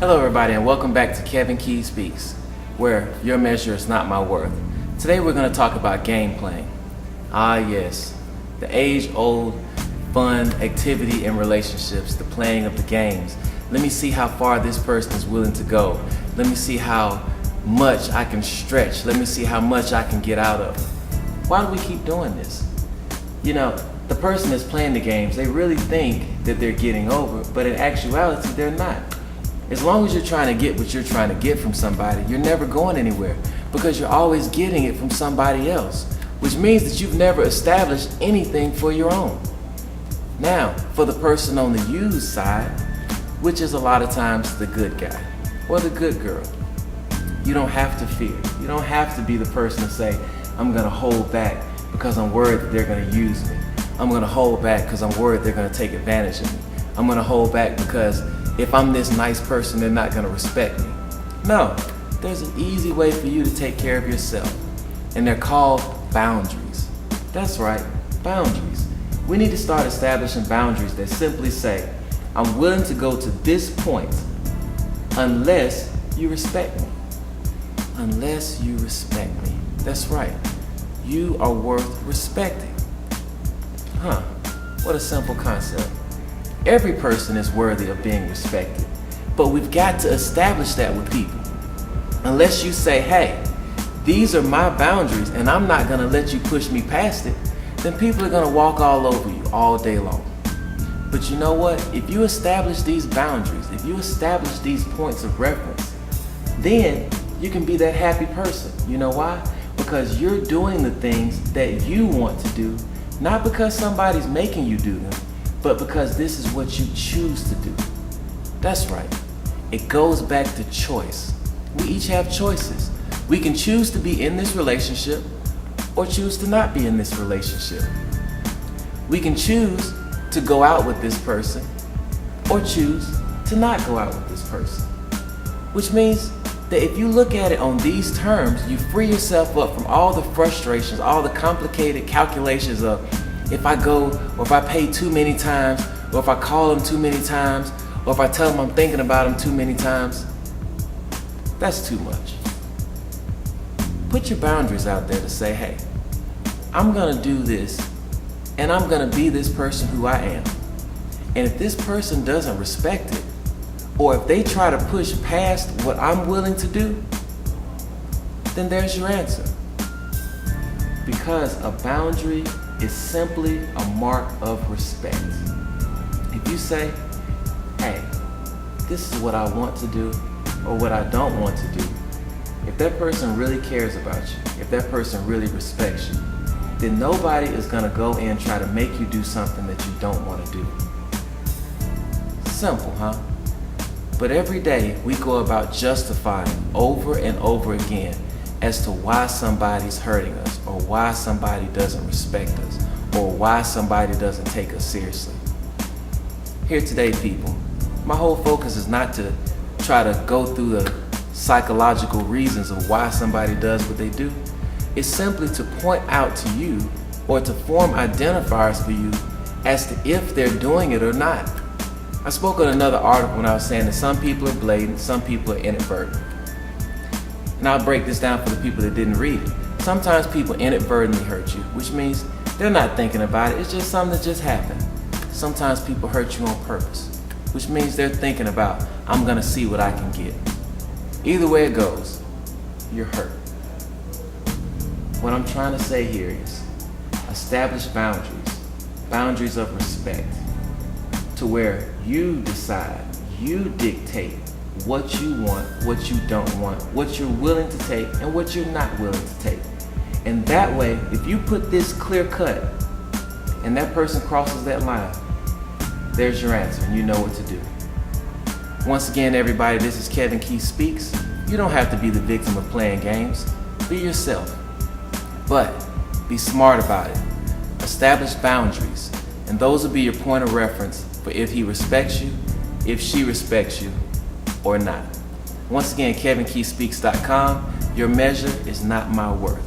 Hello everybody and welcome back to Kevin Key Speaks, where your measure is not my worth. Today we're going to talk about game playing. Ah yes, the age-old fun activity in relationships, the playing of the games. Let me see how far this person is willing to go. Let me see how much I can stretch. Let me see how much I can get out of. Why do we keep doing this? You know, the person that's playing the games, they really think that they're getting over, but in actuality they're not. As long as you're trying to get what you're trying to get from somebody, you're never going anywhere because you're always getting it from somebody else, which means that you've never established anything for your own. Now, for the person on the used side, which is a lot of times the good guy or the good girl, you don't have to fear. You don't have to be the person to say, I'm going to hold back because I'm worried that they're going to use me. I'm going to hold back because I'm worried they're going to take advantage of me. I'm going to hold back because if I'm this nice person, they're not going to respect me. No, there's an easy way for you to take care of yourself, and they're called boundaries. That's right, boundaries. We need to start establishing boundaries that simply say, I'm willing to go to this point unless you respect me. Unless you respect me. That's right. You are worth respecting. What a simple concept. Every person is worthy of being respected, but we've got to establish that with people. Unless you say, hey, these are my boundaries and I'm not gonna let you push me past it, then people are gonna walk all over you all day long. But you know what? If you establish these boundaries, if you establish these points of reference, then you can be that happy person. You know why? Because you're doing the things that you want to do, not because somebody's making you do them, but because this is what you choose to do. That's right. It goes back to choice. We each have choices. We can choose to be in this relationship or choose to not be in this relationship. We can choose to go out with this person or choose to not go out with this person. Which means that if you look at it on these terms, you free yourself up from all the frustrations, all the complicated calculations of if I go, or if I pay too many times, or if I call them too many times, or if I tell them I'm thinking about them too many times. That's too much. Put your boundaries out there to say, hey, I'm gonna do this, and I'm gonna be this person who I am. And if this person doesn't respect it, or if they try to push past what I'm willing to do, then there's your answer. Because a boundary is simply a mark of respect. If you say, hey, this is what I want to do or what I don't want to do, if that person really cares about you, if that person really respects you, then nobody is going to go in and try to make you do something that you don't want to do. Simple, huh? But every day we go about justifying over and over again as to why somebody's hurting us, or why somebody doesn't respect us, or why somebody doesn't take us seriously. Here today, people, my whole focus is not to try to go through the psychological reasons of why somebody does what they do. It's simply to point out to you, or to form identifiers for you as to if they're doing it or not. I spoke on another article when I was saying that some people are blatant, some people are inadvertent. And I'll break this down for the people that didn't read it. Sometimes people inadvertently hurt you, which means they're not thinking about it. It's just something that just happened. Sometimes people hurt you on purpose, which means they're thinking about, I'm gonna see what I can get. Either way it goes, you're hurt. What I'm trying to say here is establish boundaries, boundaries of respect, to where you decide, you dictate what you want, what you don't want, what you're willing to take, and what you're not willing to take. And that way, if you put this clear cut, and that person crosses that line, there's your answer, and you know what to do. Once again, everybody, this is Kevin Key Speaks. You don't have to be the victim of playing games. Be yourself. But be smart about it. Establish boundaries, and those will be your point of reference for if he respects you, if she respects you, or not. Once again, KevinKeySpeaks.com. Your measure is not my worth.